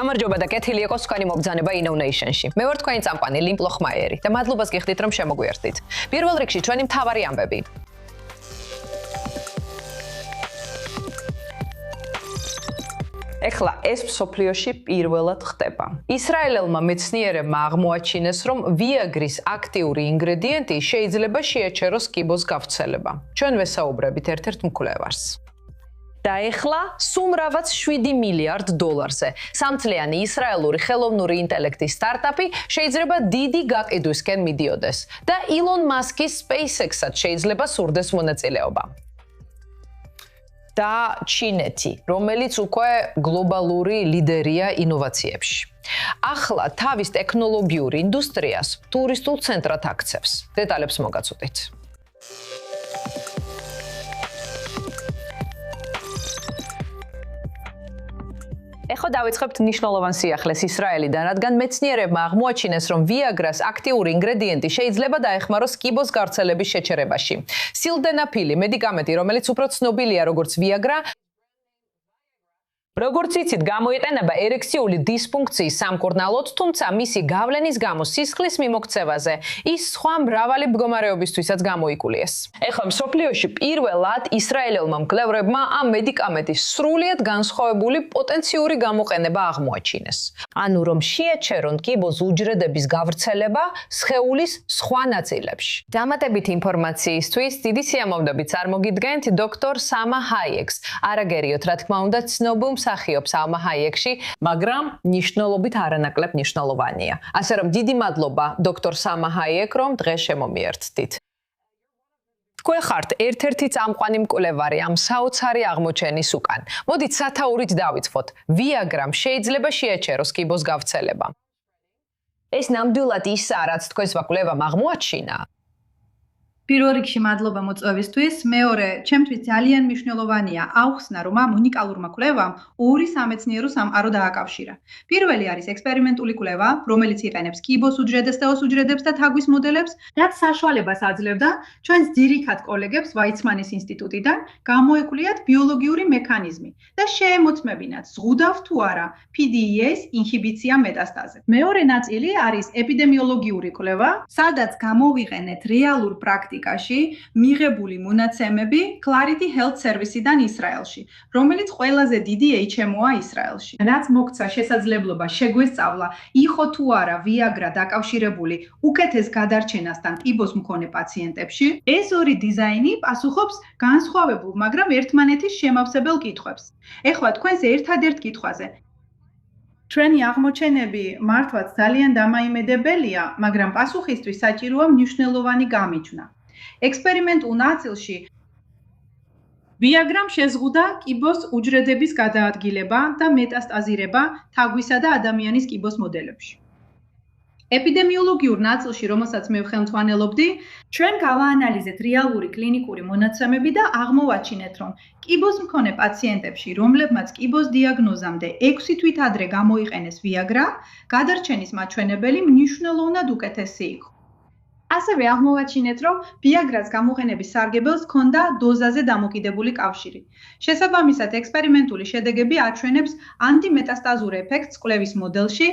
გამარჯობა და კეთილი იყოს თქვენი მობრძანება Innovation-ში. მე ვარ თქვენი წამყვანი ლიმ პლოხმაიერი და მადლობას გიხდით რომ შემოგვიერთდით. პირველ რიგში ჩვენი მთავარი ამბები. ეხლა ეს მსოფლიოში პირველად ხდება. ისრაელელმა მეცნიერებმა აღმოაჩინეს, რომ ვიაგრის აქტიური ინგრედიენტი შეიძლება შეეჩეროს კიბოს გავრცელება. ჩვენ ვესაუბრებით ერთ-ერთ მკვლევარს. და ეხლა სუმრავად 7 მილიარდ დოლარზე. სამწლიანი ისრაელური ხელოვნური ინტელექტის სტარტაპი შეიძლება დიდი გაყიდვისკენ მიდიოდეს და ილონ მასკის SpaceX-ად შეიძლება სურდეს მონაწილეობა. და ჩინეთი, რომელიც უკვე გლობალური ლიდერია ინოვაციებში. ახლა თავის ტექნოლოგიურ ინდუსტრიას ტურისტულ ცენტრად აქცევს. დეტალებს მოგაწოდეთ. ეხლა დავიწყებთ მნიშვნელოვან სიახლეს ისრაელიდან, რადგან მეცნიერებმა აღმოაჩინეს, რომ ვიაგრას აქტიური ინგრედიენტი შეიძლება დაეხმაროს კიბოს გავრცელების შეჩერებაში. სილდენაფილი მედიკამენტი, რომელიც უფრო ცნობილია როგორც ვიაგრა, როგორც იცით, გამოიყენება ერექციული დისფუნქციის სამკურნალოდ, თუმცა მისი გავლენის გამო სისხლის მიმოქცევაზე ის სხვა მრავალი მდგომარეობისთვისაც გამოიკულიეს. ეხლა მსოფლიოში პირველად ისრაელელმა მკვლევრებმა ამ მედიკამენტის სრულიად განსხვავებული პოტენციური გამოყენება აღმოაჩინეს. ანუ რომ შეეჩერონ კიბოს უჯრედების გავრცელება სხეულის სხვა ნაწილებში. დამატებით ინფორმაციისთვის დიდი სიამოვნებით წარმოგიდგენთ დოქტორ სამა ჰაიეკს. არაგერიოთ, რა თქმა უნდა, ცნობილ მსახიობს ალმა ჰაიეკში, მაგრამ ნიშნულობით არანაკლებ მნიშვნელოვანია. ასე რომ დიდი მადლობა დოქტორ სამა ჰაიეკ, რომ დღეს შემომიერთდით. თქვენ ხართ ერთ-ერთი წამყვანი მკვლევარი ამ საოცარი აღმოჩენის უკან. მოდით სათაურით დავიწყოთ. ვიაგრამ შეიძლება შეეჩეროს კიბოს გავრცელება. ეს ნამდვილად ისაა, რაც თქვენს კვლევამ აღმოაჩინა. პირველ რიგში მადლობა მოწვევისთვის, მეორე, ჩემთვის ძალიან მნიშვნელოვანია ავხსნა, რომ ამ უნიკალურმა კვლევამ ორი სამეცნიერო სამყარო დააკავშირა. პირველი არის ექსპერიმენტული კვლევა, რომელიც იყენებს კიბოს უჯრედებს და ოს უჯრედებს და თაგვის მოდელებს, რაც საშუალებას აძლევდა ჩვენს ძირითად კოლეგებს ვაიცმანის ინსტიტუტიდან გამოეკულიათ ბიოლოგიური მექანიზმი და შეემოწმებინათ ზღუდავ თუ არა PDE-ის ინჰიბიცია მეტასტაზე. მეორე ნაწილი არის ეპიდემიოლოგიური კვლევა, სადაც გამოვიყენეთ რეალურ პრაქტიკაში მიღებული მონაცემები Clarity Health Service-დან ისრაელში, რომელიც ყველაზე დიდი HMO-ა ისრაელში. რაც მოგცა შესაძლებლობა შეგვესწავლა, იყო თუ არა ვიაგრა დაკავშირებული უკეთეს გადარჩენასთან კიბოს მქონე პაციენტებში. ეს ორი დიზაინი პასუხობს განსხვავებულ, მაგრამ ერთმანეთის შემავსებელ კითხვებს. ეხლა თქვენს ერთადერთ კითხვაზე ჩვენი აღმოჩენები მართლაც ძალიან დამაიმედებელია, მაგრამ პასუხისთვის საჭიროა მნიშვნელოვანი გამიჯვნა. ექსპერიმენტულ ნაწილში ვიაგრამ შეზღუდა კიბოს უჯრედების გადაადგილება და მეტასტაზირება თაგვისა და ადამიანის კიბოს მოდელებში. ეპიდემიოლოგიურ ნაწილში, რომელსაც მე ვხელმძღვანელობდი, ჩვენ გავაანალიზეთ რეალური კლინიკური მონაცემები და აღმოვაჩინეთ, რომ კიბოს მქონე პაციენტებში, რომლებმაც კიბოს დიაგნოზამდე 6 თვით ადრე გამოიყენეს ვიაგრა, გადარჩენის მაჩვენებელი მნიშვნელოვნად უკეთესი იყო. ასევე აღმოვაჩინეთ, რომ ვიაგრას გამოყენების სარგებელს ჰქონდა დოზაზე დამოკიდებული კავშირი. შესაბამისად, ექსპერიმენტული შედეგები აჩვენებს ანტიმეტასტაზურ ეფექტს კვლევის მოდელში,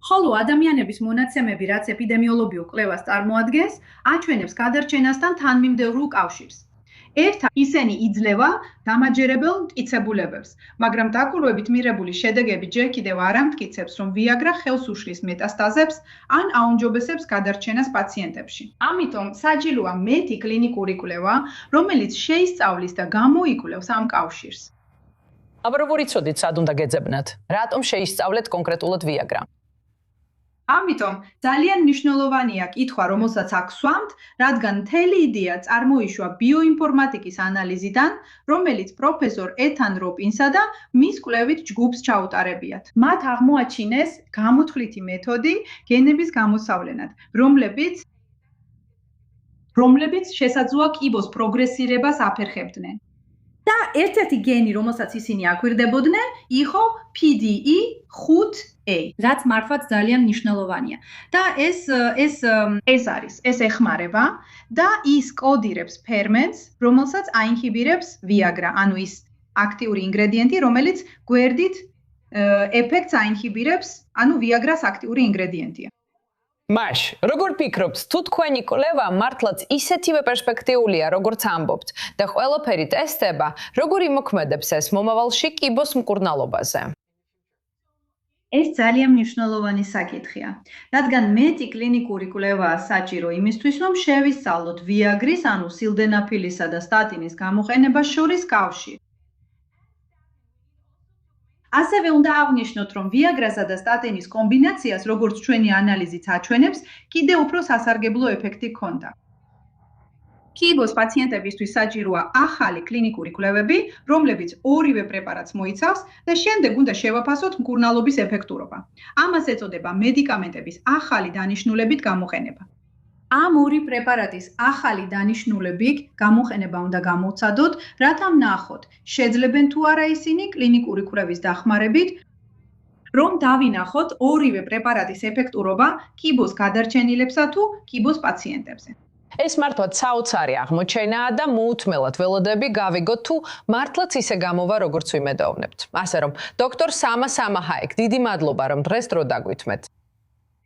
ხოლო ადამიანების მონაცემები, რაც ეპიდემიოლოგიურ კვლევას წარმოადგენს, აჩვენებს გადარჩენასთან თანმიმდევრულ კავშირს. ერთად ისინი იძლევა დამაჯერებელ მტკიცებულებებს, მაგრამ დაკვირვებით მიღებული შედეგები ჯერ კიდევ არ ამტკიცებს, რომ ვიაგრა ხელს უშლის მეტასტაზებს ან აუმჯობესებს გადარჩენას პაციენტებში. ამიტომ საჭიროა მეტი კლინიკური კვლევა, რომელიც შეისწავლის და გამოიკვლევს ამ კავშირს. აბა როგორ იცოდით, სად უნდა გეძებნათ? რატომ შეისწავლეთ კონკრეტულად ვიაგრა? ამიტომ ძალიან მნიშვნელოვანია კითხვა, რომელსაც აქ ვსვამთ, რადგან მთელი იდეა წარმოიშვა ბიოინფორმატიკის ანალიზიდან, რომელიც პროფესორ ეთან როპინსა და მის კვლევით ჯგუფს ჩაუტარებიათ. მათ აღმოაჩინეს გამოთვლითი მეთოდი გენების გამოსავლენად, რომლებიც შესაძლოა კიბოს პროგრესირებას აფერხებდნენ. და ერთ-ერთი გენი, რომელსაც ისინი აკვირდებოდნენ, იყო PDE5A, რაც მართლაც ძალიან მნიშვნელოვანია. და ეს ეხმარება და ის კოდირებს ფერმენტს, რომელსაც აინჰიბირებს ვიაგრა, ანუ ის აქტიური ინგრედიენტი, რომელიც გვერდით ეფექტს აინჰიბირებს, ანუ ვიაგრას აქტიური ინგრედიენტია. მაშ, როგორ ფიქრობთ, თუ თქვენი კვლევა მართლაც ისეთივე პერსპექტიულია, როგორც ამბობთ და ყველაფერი ტესტება, როგორ იმოქმედებს ეს მომავალში კიბოს მკურნალობაზე? ეს ძალიან მნიშვნელოვანი საკითხია, რადგან მეტი კლინიკური კვლევაა საჭირო იმისთვის, რომ შევისწავლოთ ვიაგრის, ანუ სილდენაფილისა და სტატინის გამოყენებას შორის კავშირი. ასევე უნდა აღვნიშნოთ, რომ ვიაგრასა და სტატინის კომბინაციას, როგორც ჩვენი ანალიზიც აჩვენებს, კიდევ უფრო სასარგებლო ეფექტი ჰქონდა. კიბოს პაციენტებისთვის საჭიროა ახალი კლინიკური კვლევები, რომლებიც ორივე პრეპარატს მოიცავს და შემდეგ უნდა შევაფასოთ მკურნალობის ეფექტურობა. ამას ეწოდება მედიკამენტების ახალი დანიშნულებით გამოყენება. ამ ორი პრეპარატის ახალი დანიშნულებით გამოყენება უნდა გამოვცადოთ, რათა ვნახოთ, შეძლებენ თუ არა ისინი კლინიკური კვლევის დახმარებით, რომ დავინახოთ ორივე პრეპარატის ეფექტურობა კიბოს გადარჩენილებსა თუ კიბოს პაციენტებზე. ეს მართლაც საოცარი აღმოჩენაა და მოუთმელად ველოდები გავიგოთ თუ მართლაც ისე გამოვა როგორც ვიმედოვნებთ. ასე რომ, დოქტორ სამა სამაჰაიკ, დიდი მადლობა რომ დღეს დრო დაგვითმეთ.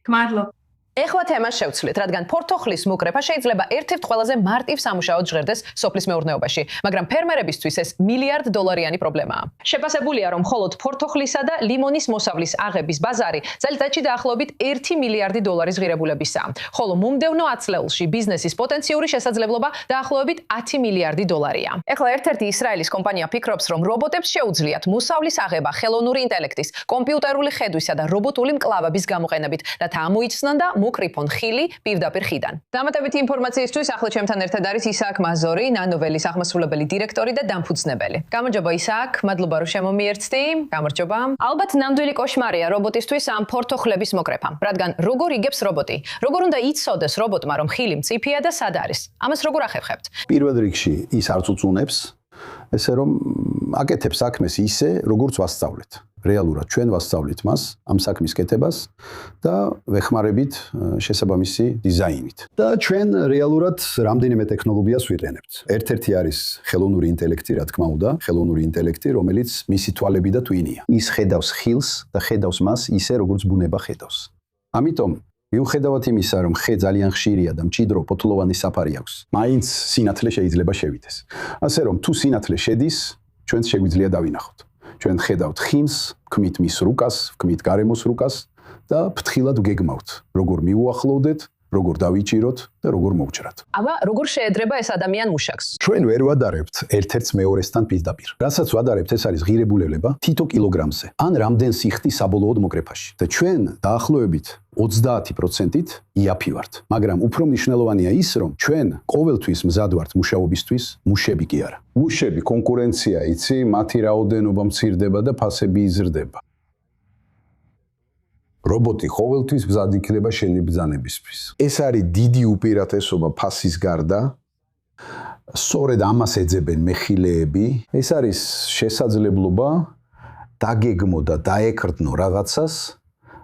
გმადლობ. ეხლა თემას შევცვლით, რადგან ფორთოხლის მუკრეფა შეიძლება ერთ-ერთ ყველაზე მარტივ სამუშაოდ ჟღერდეს სოფლის მეურნეობაში, მაგრამ ფერმერებისთვის ეს $1,000,000,000 პრობლემაა. შეფასებულია, რომ მხოლოდ ფორთოხლისა და ლიმონის მოსავლის აღების ბაზარი წელიწადში დაახლოებით $1,000,000,000 ღირებულებისაა, ხოლო მომდევნო ათწლეულში ბიზნესის პოტენციური შესაძლებლობა დაახლოებით $10,000,000,000-ია. ეხლა ერთ-ერთი ისრაელის კომპანია ფიქრობს, რომ რობოტებს შეუძლიათ მოსავლის აღება ხელოვნური ინტელექტის, კომპიუტერული ხედვისა და რობოტული მკლავების გამოყენებით, რათა ამოიცნონ და მოკრიფონ ხილი პირდაპირ ხიდან. დამატებითი ინფორმაციისთვის ახლა ჩემთან ერთად არის ისააკ მაზორი, ნანოველის აღმასრულებელი დირექტორი და დამფუძნებელი. გამარჯობა ისააკ, მადლობა რომ შემომიერთდი. გამარჯობა. ალბათ ნამდვილი კოშმარია რობოტისთვის ამ ფორთოხლების მოკრეფა, რადგან როგორ იგებს რობოტი? როგორ უნდა იცოდეს რობოტმა, რომ ხილი მწიფეა და სად არის? ამას როგორ ახერხებთ? პირველ რიგში ის არ წუწუნებს, ესე რომ აკეთებს საქმეს ისე, როგორც ვასწავლეთ. რეალურად ჩვენ ვასწავლით მას ამ საქმის კეთებას და ვეხმარებით შესაბამისი დიზაინით. და ჩვენ რეალურად რამდენიმე ტექნოლოგიას ვიყენებთ. ერთ-ერთი არის ხელოვნური ინტელექტი, რა თქმა უნდა, ხელოვნური ინტელექტი, რომელიც მისი თვალები და ტვინია. ის ხედავს ხილს და ხედავს მას ისე, როგორც ბუნება ხედავს. ამიტომ მიუხედავად იმისა, რომ ხე ძალიან ხშირია და მჭიდრო ფოთლოვანი საფარი აქვს, მაინც სინათლე შეიძლება შევიდეს. ასე რომ თუ სინათლე შედის, ჩვენს შეგვიძლია დავინახოთ. ჩვენ ხედავთ ხილს, ვქმით მის რუკას, ვქმით გარემოს რუკას და ფრთხილად ვგეგმავთ, როგორ მიუახლოვდეთ, როგორ დავიჭიროთ და როგორ მოვჭრათ. აბა, როგორ შეედრება ეს ადამიან მუშაკს? ჩვენ ვერ ვადარებთ ერთ-ერთს მეორესთან პირდაპირ. რასაც ვადარებთ, ეს არის ღირებულება თითო კილოგრამზე, ან რამდენ სიხდი საბოლოოდ მოკრეფაში. და ჩვენ დაახლოებით 30%-ით იაფი ვართ. მაგრამ უფრო მნიშვნელოვანია ის, რომ ჩვენ ყოველთვის მზად ვართ მუშაობისთვის, მუშები კი არა. მუშები კონკურენცია, იცი, მათი რაოდენობა მცირდება და ფასები იზრდება. რობოტი ყოველთვის მზად იქნება შენი ბრძანებისთვის. ეს არის დიდი უპირატესობა ფასის გარდა. სწორედ ამას ეძებენ მეხილეები. ეს არის შესაძლებლობა დაგეგმო და დაეკრდნო რაღაცას,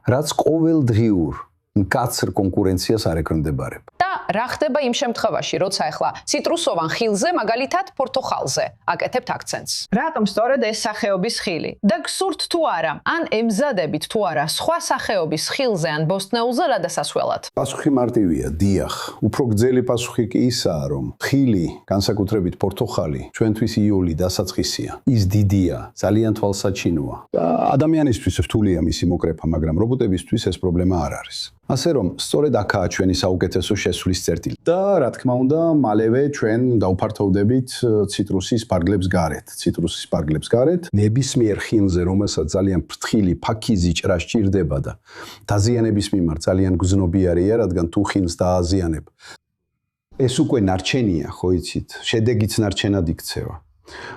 რაც ყოველდღიურ მკაცრ კონკურენციას არ ექვემდებარება. და რა ხდება იმ შემთხვევაში, როცა ახლა ციტრუსოვან ხილზე, მაგალითად ფორთოხალზე, აკეთებთ აქცენტს? რატომ სწორედ ეს სახეობის ხილი? და გსურთ თუ არა, ან ემზადებით თუ არა სხვა სახეობის ხილზე ან ბოსტნეულზე რადასასვლელად? პასუხი მარტივია, დიახ. უფრო გრძელი პასუხი კი ისაა, რომ ხილი, განსაკუთრებით ფორთოხალი, ჩვენთვის იული დასაწყისია. ის დიდია, ძალიან თვალსაჩინოა. და ადამიანისთვის რთულია მისი მოკრეფა, მაგრამ რობოტებისთვის ეს პრობლემა არ არის. ასე რომ, სწორედ აქაა ჩვენი საუკეთესო შესვლის წერტილი. და რა თქმა უნდა, მალევე ჩვენ დავფართოვდებით ციტრუსის პარგლებს გარეთ. ციტრუსის პარგლებს გარეთ, ნებისმიერ ხილზე, რომელსაც ძალიან ფრთხილი ფაქიზი ჭრა სჭირდება და დაზიანების მიმართ ძალიან გზნობიარია, რადგან თუ ხილს დააზიანებ, ეს უკვე ნარჩენია, ხო იცით, შედეგიც ნარჩენად იქცევა.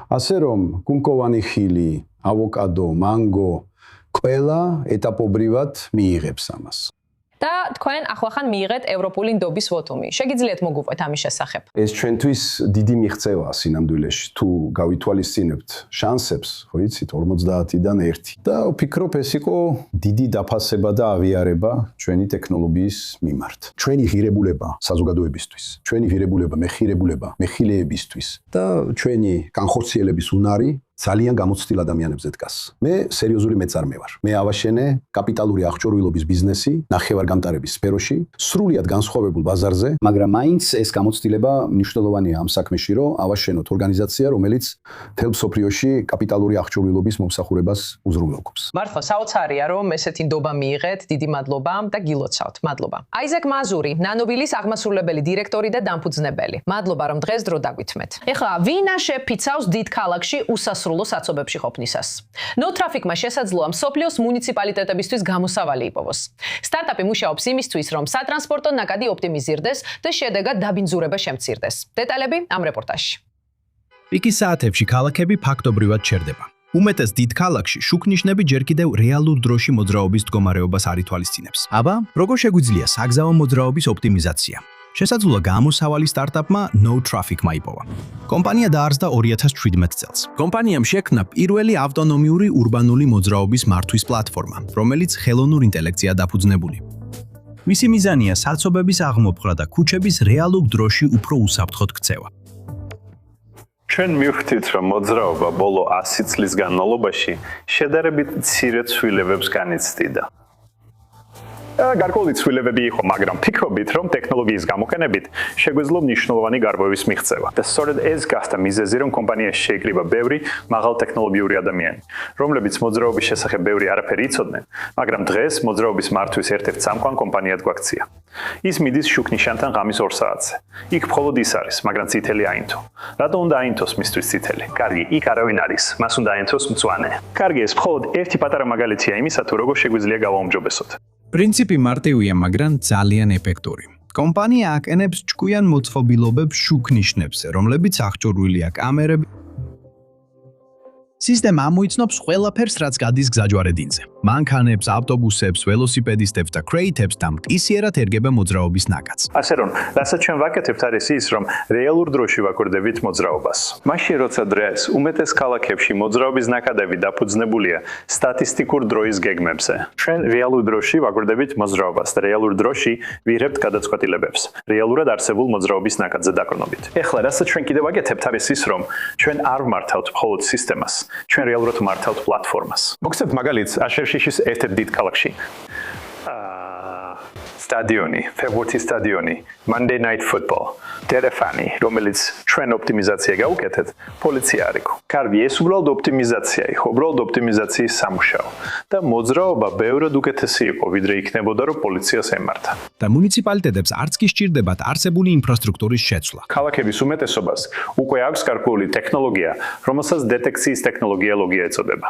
ასე რომ, კუნკოვანი ხილი, ავოკადო, მანგო, ყველა ეტაპობრივად მიიღებს ამას. და თქვენ ახლახან მიიღეთ ევროპული ნდობის ვოტუმი. შეგიძლიათ მოგუყვეთ ამის შესახებ? ეს ჩვენთვის დიდი მიღწევაა სინამდვილეში, თუ გავითვალისწინებთ შანსებს, ხო იცით, 50-დან 1. და ვფიქრობ, ეს იყო დიდი დაფასება და აღიარება ჩვენი ტექნოლოგიის მიმართ. ჩვენი ღირებულება საზოგადოებისთვის, ჩვენი ღირებულება მეხილეებისთვის და ჩვენი განხორციელების უნარი ძალიან გამოცდილ ადამიანებზე დგას. მე სერიოზული მეწარმე ვარ. მე ავაშენე კაპიტალური აღჭურვილობის ბიზნესი, ნახევარგამტარების სფეროში, სრულიად განსხვავებულ ბაზარზე, მაგრამ მაინც ეს გამოცდილება მნიშვნელოვანია ამ საქმეში, რომ ავაშენოთ ორგანიზაცია, რომელიც მთელ მსოფლიოში კაპიტალური აღჭურვილობის მომსახურებას უზრუნველყოფს. მართლა საოცარია, რომ ესეთი ნდობა მიიღეთ. დიდი მადლობა და გილოცავთ. მადლობა. აიზაკ მაზური, ნანოვილის აღმასრულებელი დირექტორი და დამფუძნებელი. მადლობა, რომ დღეს დრო დაგვითმეთ. ეხლა ვინა შეფიცავს დიდ ქალაქში უსასრულო საცობებში ყოფნისას. No Traffic-მა შესაძლოა მსოფლიოს მუნიციპალიტეტებისთვის გამოსავალი იპოვოს. სტარტაპი მუშაობს იმისთვის, რომ სატრანსპორტო ნაკადი ოპტიმიზირდეს და შედეგად დაბინძურება შემცირდეს. დეტალები ამ რეპორტაჟში. პიკის საათებში ქალაქები ფაქტობრივად ჩერდება. უმეტეს დიდ ქალაქში შუქნიშნები ჯერ კიდევ რეალურ დროში მოძრაობის მდგომარეობას არ ითვალისწინებს. აბა, როგორ შეგვიძლია საგზაო მოძრაობის ოპტიმიზაცია? შესაძლოა გამოსავალი სტარტაპმა No Traffic-მა იპოვა. კომპანია დაარსდა 2017 წელს. კომპანიამ შექმნა პირველი ავტონომიური ურბანული მოძრაობის მართვის პლატფორმა, რომელიც ხელოვნურ ინტელექტზეა დაფუძნებული. მისი მიზანია საცობების აღმოფხვრა და ქუჩების რეალურ დროში უფრო უსაფრთხოდ ქცევა. ჩვენ მივხვდით, რომ მოძრაობა ბოლო 100 წლის განმავლობაში შედარებით მცირე ცვლილებებს განიცდიდა. გარკვეული ცვლილებები იყო, მაგრამ ფიქრობთ, რომ ტექნოლოგიის გამოყენებით შეგვეძლო მნიშვნელოვანი გარღვევის მიღწევა. და სწორედ ეს გახდა მიზეზი, რომ კომპანიაში შეიკრიბა ბევრი მაღალტექნოლოგიური ადამიანი, რომლებიც მოძრაობის შესახებ ბევრი არაფერი იცოდნენ, მაგრამ დღეს მოძრაობის მართვის ერთ-ერთ სამკვან კომპანიად გვაქცია. ის მიდის შუქნიშანთან ღამის 2 საათზე. იქ მხოლოდ ის არის, მაგრამ წითელი აინთო. რატო უნდა აინთოს მისთვის წითელი? კარგი, იქ არავინ არის, მას უნდა აინთოს მწვანე. კარგი, ეს მხოლოდ ერთი პატარა მაგალითია იმისა, თუ როგორ შეგვიძლია გავაუმჯობესოთ. პრინციპი მარტივია, მაგრამ ძალიან ეფექტური. კომპანია აკენებს ჭკვიან მოწყობილობებს შუქნიშნებს, რომლებიც აღჭურვილია კამერები. სისტემა ამოიცნობს ყველაფერს, რაც გადის გზაჯვარედინზე. მანქანებს, ავტობუსებს, ველოსიპედისტებს და კრეითებს და მტკისიერად ერგება მოძრაობის ნაკადს. ასე რომ, რასაც ჩვენ ვაკეთებთ არის ის, რომ რეალურ დროში ვაკვირდებით მოძრაობას. მაშინ, როცა დღეს უმეტეს ქალაქებში მოძრაობის ნაკადები დაფუძნებულია სტატისტიკურ დროის გეგმებზე, ჩვენ რეალურ დროში ვაკვირდებით მოძრაობას და რეალურ დროში ვიღებთ გადაწყვეტილებებს რეალურად არსებულ მოძრაობის ნაკადზე დაყრდნობით. ეხლა, რასაც ჩვენ კიდევ ვაკეთებთ არის ის, რომ ჩვენ არ ვმართავთ მხოლოდ სისტემას, ჩვენ რეალურად ვმართავთ პლატფორმას. მოგცემთ მაგალითს აშერშიშის ერთ-ერთ დიდ ქალაქში. სტადიონი, ფეხბურთის სტადიონი, Monday Night Football, ტელეფონი, რომელიც ჩვენ ოპტიმიზაცია გავუკეთეთ, პოლიცია არ იყო. კარგი, ეს უბრალოდ ოპტიმიზაცია იყო, უბრალოდ ოპტიმიზაციის სამუშაო და მოძრაობა ბევრად უკეთესი იყო, ვიდრე იქნებოდა, რომ პოლიციას ემართა. და მუნიციპალიტეტებს არც კი სჭირდებათ არსებული ინფრასტრუქტურის შეცვლა. ქალაქების უმეტესობას უკვე აქვს გარკვეული ტექნოლოგია, რომელსაც დეტექციის ტექნოლოგია ეწოდება.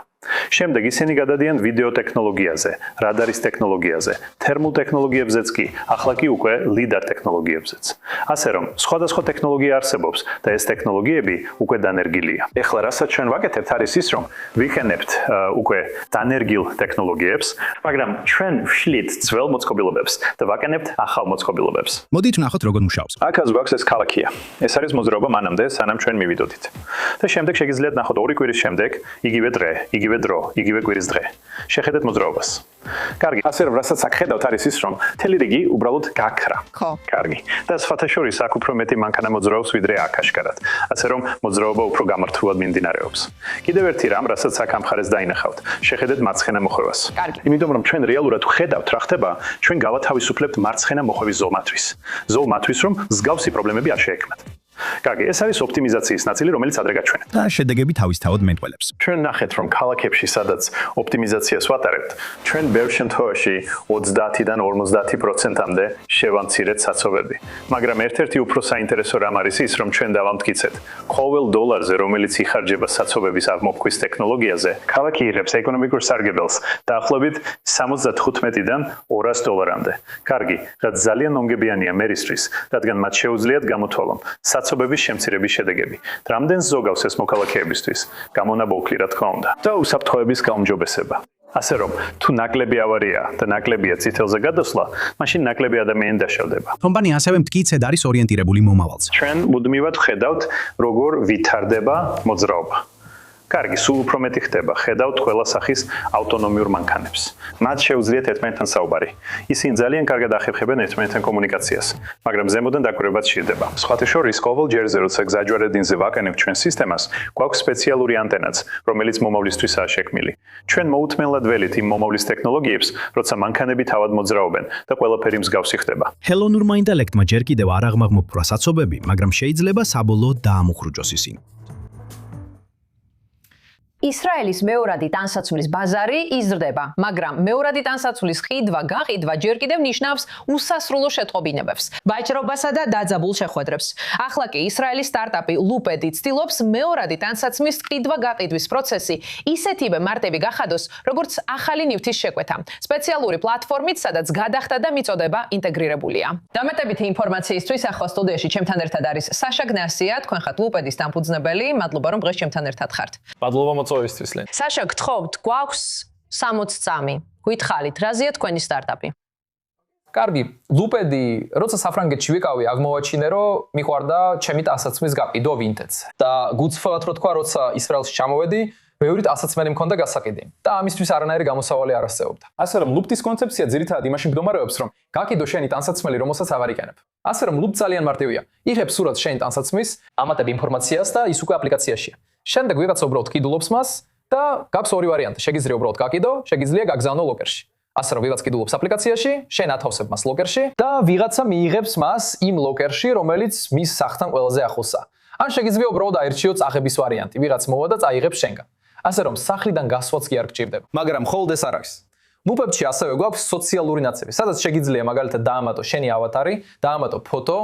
შემდეგ ისინი გადადიან ვიდეო ტექნოლოგიაზე, რადარის ტექნოლოგიაზე, თერმულ ტექნოლოგიებზეც კი, ახლა კი უკვე ლიდარ ტექნოლოგიებზეც. ასე რომ, სხვადასხვა ტექნოლოგია არსებობს და ეს ტექნოლოგიები უკვე დანერგილია. ეხლა რასაც ჩვენ ვაკეთებთ არის ის, რომ ვიქენებთ უკვე დანერგილ ტექნოლოგიებს, მაგრამ ჩვენ ვშლით ძველ მოწყობილობებს და ვაკენებთ ახალ მოწყობილობებს. მოდით ვნახოთ როგორ მუშაობს. აქაც გვაქვს ეს ქალაქია. ეს არის მოძრაობა მანამდე, სანამ ჩვენ მივიდოდით. და შემდეგ შეგიძლიათ ნახოთ 2 კვირის შემდეგ, იგივე დღე, იგივე დრო, იგივე კვირის დღე. შეხედეთ მოძრაობას. კარგი, ასე რომ რასაც აქ ხედავთ არის ის, რომ მთელი რიგი უბრალოდ გაქრა. ხო. კარგი. და სხვათა შორის აქ უფრო მეტი მანქანა მოძრაობს ვიდრე აქ აშკარად. ასე რომ მოძრაობა უფრო გამართულად მიმდინარეობს. კიდევ ერთი რამ, რასაც აქ ამ მხარეს დაინახავთ, შეხედეთ მარცხენა მოხვევას. კარგი. იმიტომ რომ ჩვენ რეალურად ხედავთ რა ხდება, ჩვენ გავათავისუფლებთ მარცხენა მოხვევის ზოლმათვის. ზოლმათვის, რომ მსგავსი პრობლემები არ შეექმნათ. კარგი, ეს არის ოპტიმიზაციის ნაწილი, რომელიც ადრე გაჩვენეთ. და შედეგები თავისთავად მეტყველებს. ჩვენ ნახეთ, რომ ქალაქებში, სადაც ოპტიმიზაციას ვატარებთ, ჩვენ ბევრ შემთხვევაში 30-დან 50%-მდე შევამცირეთ საცობები. მაგრამ ერთ-ერთი უფრო საინტერესო რამ არის ის, რომ ჩვენ დავამტკიცეთ, ყოველ დოლარზე, რომელიც იხარჯება საცობების აღმოფხვის ტექნოლოგიაზე, ქალაქი იღებს ეკონომიკურ სარგებელს დაახლოებით 75-დან 200 დოლარამდე. კარგი, რაც ძალიან მომგებიანია მერისთვის, რადგან მათ შეუძლიათ გამოთვალონ საცობების შემცირების შედეგები. რამდენს ზოგავს ეს მოქალაქეებისთვის? გამონაბოლქვი, რა თქმა უნდა. და უსაფრთხოების გაუმჯობესება. ასე რომ, თუ ნაკლები ავარია და ნაკლებია წითელზე გადასვლა, მაშინ ნაკლები ადამიანი დაშავდება. კომპანია ასევე მტკიცედ არის ორიენტირებული მომავალზე. ჩვენ მუდმივად ვხედავთ, როგორ ვითარდება მოძრაობა. კარგი, სულ უფრო მეტი ხდება, ხედავთ ყველა სახის ავტონომიურ მანქანებს. მათ შეუძლიათ ერთმანეთთან საუბარი. ისინი ძალიან კარგად ახერხებენ ერთმანეთთან კომუნიკაციას, მაგრამ ზემოდან დაკვირვებაც სჭირდება. სხვათა შორის, ყოველ ჯერზე, როცა გზაჯვარედინზე ვაკენებ ჩვენ სისტემას, გვაქვს სპეციალური ანტენაც, რომელიც მომავლისთვისაა შექმნილი. ჩვენ მოუთმენლად ველით იმ მომავლის ტექნოლოგიებს, როცა მანქანები თავად მოძრაობენ და ყველაფერი მსგავსი ხდება. ხელოვნურმა ინტელექტმა ჯერ კიდევ არ აღმოაყრა საცობები, მაგრამ შეიძლება საბოლოოდ დაამუხრუჭოს ისინი. ისრაელის მეორადი ტანსაცმლის ბაზარი იზრდება, მაგრამ მეორადი ტანსაცმლის ყიდვა-გაყიდვა ჯერ კიდევ ნიშნავს უსასრულო შეტყობინებებს, ვაჭრობასა და დაძაბულ შეხვედრებს. ახლა კი ისრაელის სტარტაპი ლუპედი ცდილობს მეორადი ტანსაცმლის ყიდვა-გაყიდვის პროცესი ისეთივე მარტივი გახადოს, როგორც ახალი ნივთის შეკვეთა, სპეციალური პლატფორმით, სადაც გადახდა და მიწოდება ინტეგრირებულია. დამეტებითი ინფორმაციისთვის ახლა სტუდიაში ჩემთან ერთად არის საშა გნასია, თქვენ ხართ ლუპედის დამფუძნებელი, მადლობა რომ დღეს ჩემთან ერთად ხართ. მადლობა საშა, გთხოვთ, გვაქვს 60 წამი. გითხარით, რაზეა თქვენი სტარტაპი? კარგი, ლუპედი, როცა საფრანგეთში ვიყავი, აღმოვაჩინე, რომ მიყვარდა ჩემი ტანსაცმლის გაყიდვა ვინტედზე. და გუცხოვად რო თქვა, როცა ისრაელში ჩამოვედი, ბევრი ტანსაცმელი მქონდა გასაყიდი და ამისთვის არანაირი გამოსავალი არ არსებობდა. ასე რომ ლუპტის კონცეფცია ძირითადად იმაში მდგომარეობს, რომ გაკიდო შენი ტანსაცმელი, რომელსაც აღარ იყენებ. ასე რომ ლუპ ძალიან მარტივია. იღებ სურათს შენი ტანსაცმლის, ამატებ ინფორმაციას და ის უკვე აპლიკაციაშია. შემდეგ ვიღაცა უბრალოდ კიდულობს მას და გაქვს ორი ვარიანტი. შეგიძლია უბრალოდ გაკიდო, შეგიძლია გაგზავნო ლოკერში. ასე რომ ვიღაც კიდულობს აპლიკაციაში, შენ ათავსებ მას ლოკერში და ვიღაცა მიიღებს მას იმ ლოკერში, რომელიც მის სახთან ყველაზე ახლოსაა. ან შეგიძლია უბრალოდ აირჩიოთ წაღების ვარიანტი. ვიღაც მოვა და წაიღებს შენგან. ასე რომ სახლიდან გასვლაც კი არ გჭირდება. მაგრამ მხოლოდ ეს არ არის. ლუპებში ასევე გვაქვს სოციალური ნაცები, სადაც შეგიძლია მაგალითად დაამატო შენი ავატარი, დაამატო ფოტო,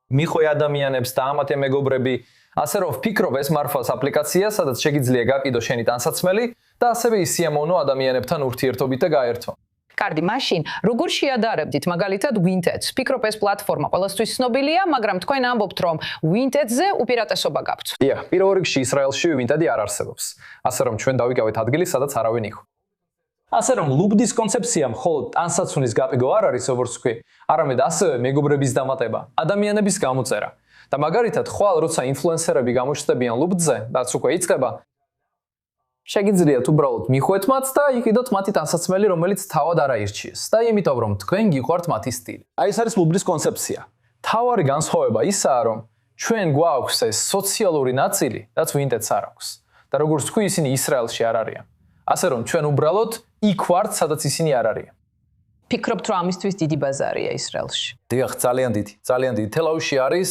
მიხვე ადამიანებს, დაამატე მეგობრები. ასე რომ ვფიქრობ ეს მართლაც აპლიკაცია, სადაც შეგიძლია გაკიდო შენი ტანსაცმელი და ასევე ისიამოვნო ადამიანებთან ურთიერთობით და გაერთო. კარგი, მაშინ როგორ შეადარებდით მაგალითად Winteds? ვფიქრობ ეს პლატფორმა ყველასთვის ცნობილია, მაგრამ თქვენ ამბობთ რომ Winteds-ზე უპირატესობა გაქვთ. დიახ, პირველ რიგში ისრაელში Winteds არ არსებობს. ასე რომ ჩვენ დავიკავეთ ადგილი, სადაც არავინ იყო. ასე რომ ლუპდის კონცეფცია მხოლოდ ტანსაცმლის გაპიგო არ არის, როგორც ვთქვი, არამედ ასევე მეგობრების დამატება, ადამიანების გამოწერა. და მაგალითად, ხვალ როცა ინფლუენსერები გამოჩნდებიან ლუპდზე, რაც უკვე იწყება, შეგიძლიათ უბრალოდ მიხვეთ მათ და იყიდოთ მათი ტანსაცმელი, რომელიც თავად არ აირჩიეს. და იმიტომ რომ თქვენ გიყვართ მათი სტილი. აი ეს არის ლუპდის კონცეფცია. თავარი განსხვავება ისაა, რომ ჩვენ გვაქვს ეს სოციალური ნაწილი, რაც Winteds არ აქვს. და როგორც თქვი, ისინი ისრაელში არ არიან. ასე რომ ჩვენ უბრალოდ იქ ვართ, სადაც ისინი არ არიან. ფიქრობთ რომ ამისთვის დიდი ბაზარია ისრაელში? დიახ, ძალიან დიდი, ძალიან დიდი. თელ-ავივში არის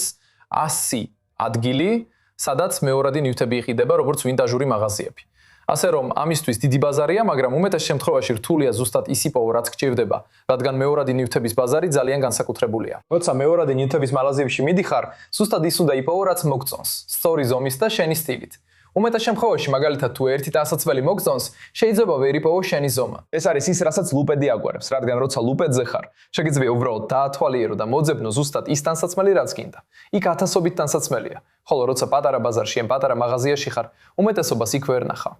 100 ადგილი, სადაც მეორადი ნივთები იყიდება, როგორც ვინტაჟური მაღაზიები. ასე რომ ამისთვის დიდი ბაზარია, მაგრამ უმეტეს შემთხვევაში რთულია ზუსტად ის იპოვო, რაც გჭირდება, რადგან მეორადი ნივთების ბაზარი ძალიან განსაკუთრებულია. როცა მეორადი ნივთების მაღაზიებში მიდიხარ, ზუსტად ის უნდა იპოვო, რაც მოგწონს, სწორი ზომის და შენი სტილით. უმეტეს შემთხვევაში, მაგალითად, თუ ერთი ტანსაცმელი მოგწონს, შეიძლება ვერ იპოვო შენი ზომა. ეს არის ის, რასაც ლუპედი აგვარებს, რადგან როცა ლუპედზე ხარ, შეგიძლია უბრალოდ დაათვალიერო და მოძებნო ზუსტად ის ტანსაცმელი, რაც გინდა. იქ ათასობით ტანსაცმელია, ხოლო როცა პატარა ბაზარში ან პატარა მაღაზიაში ხარ, უმეტესობას იქ ვერ ნახავ.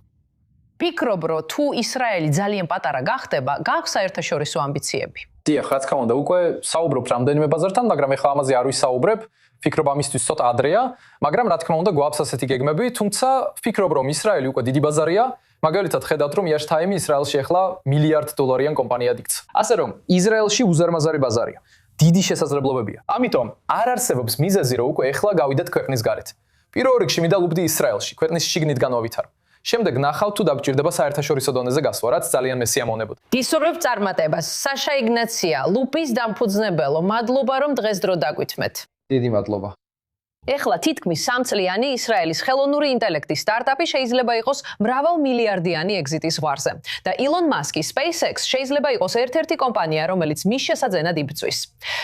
ფიქრობ, რომ თუ ისრაელი ძალიან პატარა გახდება, გაქვს საერთაშორისო ამბიციები? დიახ, რა თქმა უნდა, უკვე საუბრობთ რამდენიმე ბაზართან, მაგრამ ეხლა ამაზე არ ვისაუბრებ. ვფიქრობ ამისთვის ცოტა ადრეა, მაგრამ რა თქმა უნდა, გვაქვს ასეთი გეგმები, თუმცა ვფიქრობ, რომ ისრაელი უკვე დიდი ბაზარია. მაგალითად, ხედავთ, რომ Yash Time ისრაელში ახლა $1,000,000,000-იან კომპანიად იქცა. ასე რომ, ისრაელში უზარმაზარი ბაზარია. დიდი შესაძლებლობებია. ამიტომ არ არსებობს მიზეზი, რომ უკვე ახლა გავიდეთ ქვეყნის გარეთ. პირველ რიგში მინდა ლუპდი ისრაელში, ქვეყნის შიგნით განვავითარო. შემდეგ ნახავთ თუ დაგჭირდება საერთაშორისო დონეზე გასვლა, რაც ძალიან მესიამოვნებოდა. გისურვებ წარმატებას. საშა იგნაცია, ლუპის დამფუძნებელო, მადლობა რომ დღეს დრო დაგვითმეთ. დიდი მადლობა. ეხლა თითქმის 3 წლიანი ისრაელის ხელოვნური ინტელექტის სტარტაპი შეიძლება იყოს მრავალმილიარდიანი ეგზიტის ზღვარზე და ილონ მასკი SpaceX შეიძლება იყოს ერთ-ერთი კომპანია, რომელიც მის შესაძენად იბრძვის.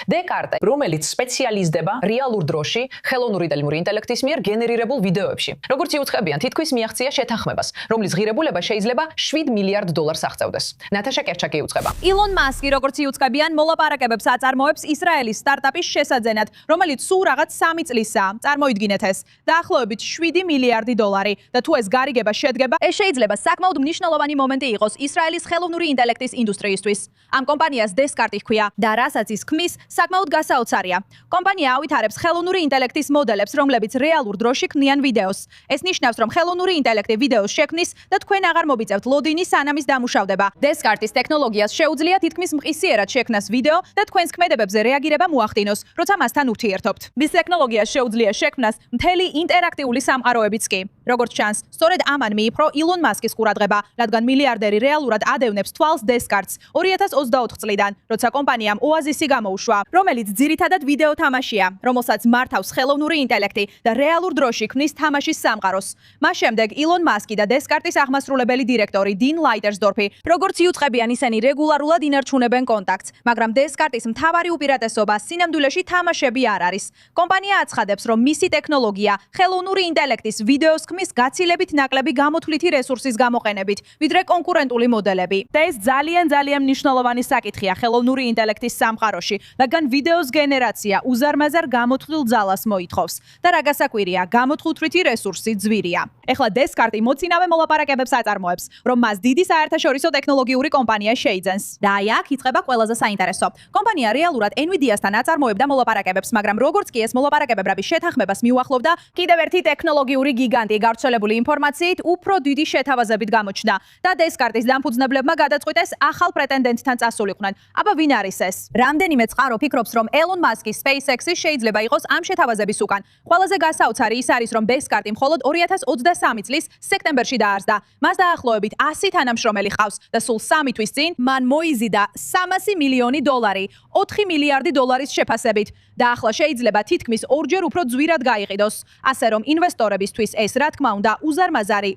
დეკარტე, რომელიც სპეციალიზდება რეალურ დროში ხელოვნური და ლიმური ინტელექტის მიერ გენერირებულ ვიდეოებში. როგორც იუწყებიან, თითქმის მიაღწია შეთანხმებას, რომლის ღირებულება შეიძლება $7 მილიარდ აღწევდეს. ნატაშა კერჩაკი იუწყება. ილონ მასკი, როგორც იუწყებიან, მოლაპარაკებებს აწარმოებს ისრაელის სტარტაპის შესაძენად, რომელიც სულ რაღაც 3 წლისაა. წარმოიდგინეთ ეს, დაახლოებით 7 მილიარდი დოლარი და თუ ეს გარიგება შედგება, ეს შეიძლება საკმაოდ მნიშვნელოვანი მომენტი იყოს ისრაელის ხელოვნური ინტელექტის ინდუსტრიისთვის. ამ კომპანიას Descartes ჰქვია და რასაც ის ქმნის, საკმაოდ გასაოცარია. კომპანია ავითარებს ხელოვნური ინტელექტის მოდელებს, რომლებიც რეალურ დროში ქმნიან ვიდეოს. ეს ნიშნავს, რომ ხელოვნური ინტელექტი ვიდეოს შექმნის და თქვენ აღარ მობიწევთ ლოდინი სანამ ის დამუშავდება. Descartes ტექნოლოგიას შეუძლია თითქმის მყისიერად შექმნას ვიდეო და თქვენს ქმედებებზე რეაგირება მოახდინოს, როცა მასთან ურთიერთობთ. მის ტექნოლოგიას შეუძლია შექმნას მთელი ინტერაქტიული სამყაროებიც კი. როგორც ჩანს, სწორედ ამან მიიპყრო ილონ მასკის ყურადღება, რადგან მილიარდერი რეალურად ადევნებს თვალს Descartes 2024 წლიდან, როცა კომპანიამ Oasis-ი გამოუშვა, რომელიც ძირითადად ვიდეო თამაშია, რომელსაც მართავს ხელოვნური ინტელექტი და რეალურ დროში ქმნის თამაშის სამყაროს. მას შემდეგ ილონ მასკი და Descartes-ის აღმასრულებელი დირექტორი 딘 ლაიტერსდორფი, როგორც იუწყებიან, ისინი რეგულარულად ინარჩუნებენ კონტაქტს, მაგრამ Descartes-ის მთავარი უპირატესობა სინამდვილეში თამაშები არ არის. კომპანია აცხადებს, რომ მისი ტექნოლოგია ხელოვნური ინტელექტის ვიდეოს ქმნის გაცილებით ნაკლები გამოთვლითი რესურსის გამოყენებით, ვიდრე კონკურენტული მოდელები. და ეს ძალიან მნიშვნელოვანი საკითხია ხელოვნური ინტელექტის სამყაროში, რადგან ვიდეოს გენერაცია უზარმაზარ გამოთვლილ ძალას მოითხოვს და რა გასაკვირია, გამოთვლითი რესურსი ძვირია. ეხლა Descartes მოცინავე მოლაპარაკებებს აწარმოებს, რომ მას დიდი საერთაშორისო ტექნოლოგიური კომპანია შეიძენს. და აი აქ იწყება ყველაზე საინტერესო. კომპანია რეალურად Nvidia-სთან აწარმოებდა მოლაპარაკებებს, მაგრამ როგორც კი ეს მოლაპარაკებები შეთანხმებას მიუახლოვდა, კიდევ ერთი ტექნოლოგიური გიგანტი გავრცელებული ინფორმაციით უფრო დიდი შეთავაზებით გამოჩნდა და Descartes-ის დამფუძნებლებმა გადაწყვიტეს ახალ პრეტენდენტთან წასულიყვნენ. აბა ვინ არის ეს? რამდენიმე წყარო ფიქრობს, რომ ელონ მასკი SpaceX-ი შეიძლება იყოს ამ შეთავაზების უკან. ყველაზე გასაოცარი ის არის, რომ Descartes-ი მხოლოდ 2023 წლის სექტემბერში დაარსდა. მას დაახლოებით 100 თანამშრომელი ყავს და სულ 3 თვის წინ მან მოიზიდა 300 მილიონი დოლარი, 4 მილიარდი დოლარის შეფასებით. და ახლა შეიძლება თითქმის ორჯერ უფრო ძვირად გაიყიდოს. ასე რომ ინვესტორებისთვის ეს რა თქმა უნდა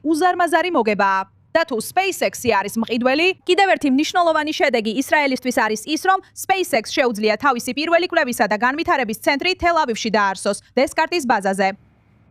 უზარმაზარი მოგებაა. და თუ SpaceX-ი არის მყიდველი, კიდევ ერთი მნიშვნელოვანი შედეგი ისრაელისთვის არის ის, რომ SpaceX შეუძლია თავისი პირველი კვლევისა და განვითარების ცენტრი თელ-ავივში დაარსოს, Descartes-ის ბაზაზე.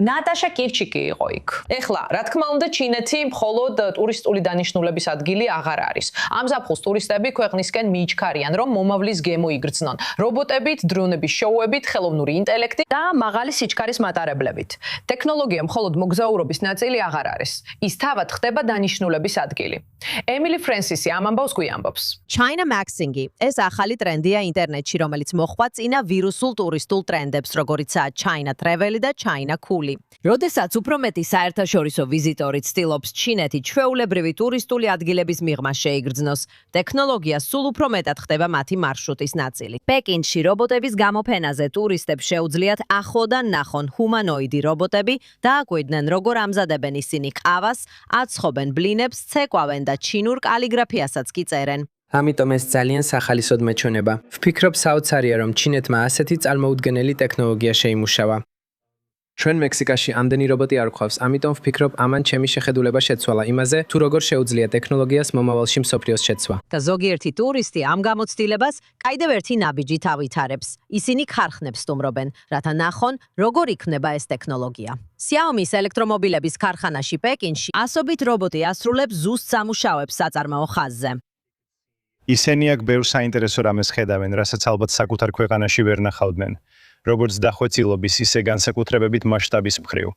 ნატაშა კირჩიკი იყო იქ. ეხლა, რა თქმა უნდა, ჩინეთი მხოლოდ ტურისტული დანიშნულების ადგილი აღარ არის. ამ ზაფხულს ტურისტები ქვეყნისკენ მიიჩქარიან, რომ მომავლის გემო იგრძნონ. რობოტებით, დრონების შოუებით, ხელოვნური ინტელექტით და მაღალი სიჩქარის მატარებლებით. ტექნოლოგია მხოლოდ მოგზაურობის ნაწილი აღარ არის. ის თავად ხდება დანიშნულების ადგილი. ემილი ფრენსისი ამ ამბავს გვიამბობს. China Maxing-ი ეს ახალი ტრენდია ინტერნეტში, რომელიც მოხდა წინა ვირუსულ ტურისტულ ტრენდებს, როგორიცაა China Travel და China Cool. როდესაც უფრო მეტი საერთაშორისო ვიზიტორი ცდილობს ჩინეთი ჩვეულებრივი ტურისტული ადგილების მიღმა შეიგრძნოს, ტექნოლოგია სულ უფრო მეტად ხდება მათი მარშრუტის ნაწილი. პეკინში რობოტების გამოფენაზე ტურისტებს შეუძლიათ ახლოდან ნახონ ჰუმანოიდი რობოტები და აკვირდნენ, როგორ ამზადებენ ისინი ყავას, აცხობენ ბლინებს, ცეკვავენ და ჩინურ კალიგრაფიასაც კი წერენ. ამიტომ ეს ძალიან სახალისოდ მეჩვენება. ვფიქრობ საოცარია, რომ ჩინეთმა ასეთი წარმოუდგენელი ტექნოლოგია შეიმუშავა. ჩვენ მექსიკაში ამდენი რობოტი არ გვყავს, ამიტომ ვფიქრობ, ამან ჩემი შეხედულება შეცვალა იმაზე, თუ როგორ შეუძლია ტექნოლოგიას მომავალში მსოფლიოს შეცვა. და ზოგიერთი ტურისტი ამ გამოცდილებას კიდევ ერთი ნაბიჯით ავითარებს. ისინი ქარხნებს სტუმრობენ, რათა ნახონ, როგორ იქნება ეს ტექნოლოგია. Xiaomi-ის ელექტრომობილების ქარხანაში პეკინში ასობით რობოტი ასრულებს ზუსტ სამუშაოებს საწარმოო ხაზზე. ისინი აქ ბევრ საინტერესო რამეს ხედავენ, რასაც ალბათ საკუთარ ქვეყანაში ვერ ნახავდნენ. როგორც დახვეწილობის, ისე განსაკუთრებით მასშტაბის მხრივ.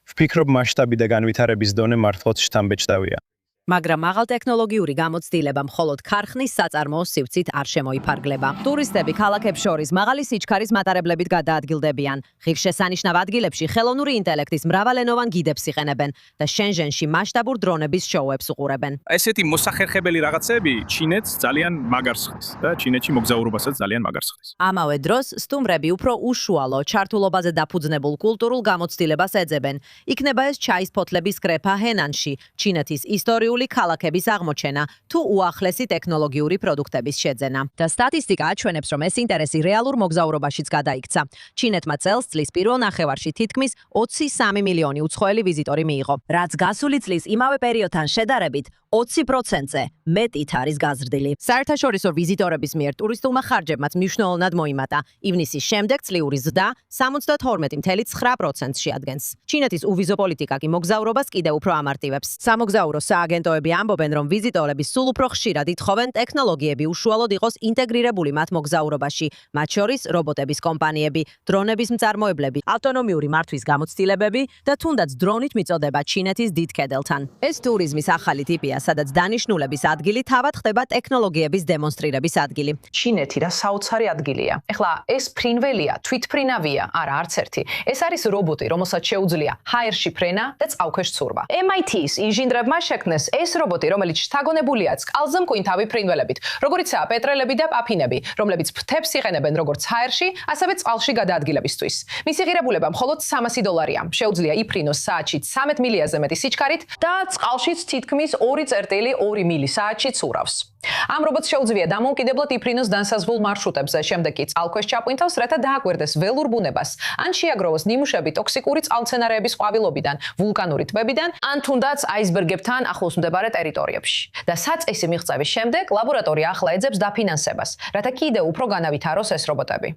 ვფიქრობ, მასშტაბი და განვითარების დონე მართლაც შთამბეჭდავია. მაგრამ მაღალ ტექნოლოგიური გამოცდილება მხოლოდ ქარხნის საწარმოო სივრცით არ შემოიფარგლება. ტურისტები ქალაქებს შორის მაღალი სიჩქარის მატარებლებით გადაადგილდებიან. ღირსშესანიშნავ ადგილებში ხელოვნური ინტელექტის მრავალენოვან გიდებს იყენებენ და შენჟენში მასშტაბურ დრონების შოუებს უყურებენ. ესეთი მოსახერხებელი რაღაცები ჩინეთს ძალიან მაგარს ხდის და ჩინეთში მოგზაურობასაც ძალიან მაგარს ხდის. ამავე დროს სტუმრები უფრო უშუალო ჩართულობაზე დაფუძნებულ კულტურულ გამოცდილებას ეძებენ. იქნება ეს ჩაის ფოთლების კრეფა ჰენანში, ჩინეთის ისტორიული ქალაქების აღმოჩენა თუ უახლესი ტექნოლოგიური პროდუქტების შეძენა. და სტატისტიკა აჩვენებს, რომ ეს ინტერესი რეალურ მოგზაურობაშიც გადაიქცა. ჩინეთმა წელს წლის პირველ ნახევარში თითქმის 23 მილიონი უცხოელი ვიზიტორი მიიღო, რაც გასული წლის იმავე პერიოდთან შედარებით 20%-ზე მეტით არის გაზრდილი. საერთაშორისო ვიზიტორების მიერ ტურისტულმა ხარჯებმაც მნიშვნელოვნად მოიმატა. ივნისის შემდეგ წლიური ზრდა 72.9%-ს შეადგენს. ჩინეთის უვიზო პოლიტიკა კი მოგზაურობას კიდევ უფრო ამარტივებს. სამოგზაურო სააგენტოები ამბობენ, რომ ვიზიტორები სულ უფრო ხშირად ითხოვენ ტექნოლოგიები უშუალოდ იყოს ინტეგრირებული მათ მოგზაურობაში, მათ შორის რობოტების კომპანიები, დრონების მწარმოებლები, ავტონომიური მართვის გამოცდილებები და თუნდაც დრონით მიწოდება ჩინეთის დიდ კედელთან. ეს ტურიზმის ახალი ტიპია, სადაც დანიშნულების ადგილი თავად ხდება ტექნოლოგიების დემონსტრირების ადგილი. ჩინეთი რა საოცარი ადგილია. ეხლა ეს ფრინველია, თვითფრინავია, არა არც ერთი. ეს არის რობოტი, რომელსაც შეუძლია ჰაერში ფრენა და წყალქვეშ ცურვა. MIT-ის ინჟინრებმა შექმნეს ეს რობოტი, რომელიც შთაგონებულია წყალზე მკვინთავი ფრინველებით, როგორიცაა პეტრელები და პაფინები, რომლებიც ფრთებს იყენებენ როგორც ჰაერში, ასევე წყალში გადაადგილებისთვის. მისი ღირებულება მხოლოდ $300-ია. შეუძლია იფრინოს საათში 13 მილიაზე მეტი სიჩქარით და წყალშიც თითქმის 2.2 მილი საათში ცურავს. ამ რობოტს შეუძლია დამოუკიდებლად იფრინოს განსაზღვრულ მარშრუტებზე, შემდეგ კი წყალქვეშ ჩაყვინთავს, რათა დააკვირდეს ველურ ბუნებას, ან შეაგროვოს ნიმუშები ტოქსიკური წყალმცენარეების ყვავილობიდან, ვულკანური ტბებიდან, ან თუნდაც აისბერგებთან ახლოს მდებარე ტერიტორიებში. და საწესი მიღწევის შემდეგ ლაბორატორია ახლა ეძებს დაფინანსებას, რათა კიდევ უფრო განავითაროს ეს რობოტები.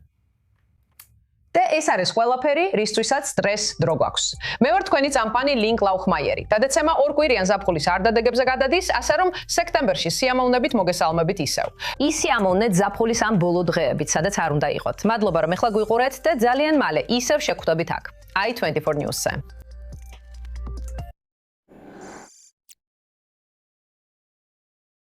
და ეს არის ყველაფერი, რისთვისაც დღეს დრო გვაქვს. მე ვარ თქვენი წამყვანი ლინკ ლაუხმაიერი. დადეცემა ორკვირიან ზაფხულის არდადეგებზე გადადის, ასე რომ სექტემბერში სიამოვნებით მოგესალმებით ისევ. ისიამოვნეთ ზაფხულის ამ ბოლო დღეებით, სადაც არ უნდა იყოთ. მადლობა რომ ეხლა გვიყურეთ და ძალიან მალე ისევ შეგხვდებით აქ. i24 News-ზე.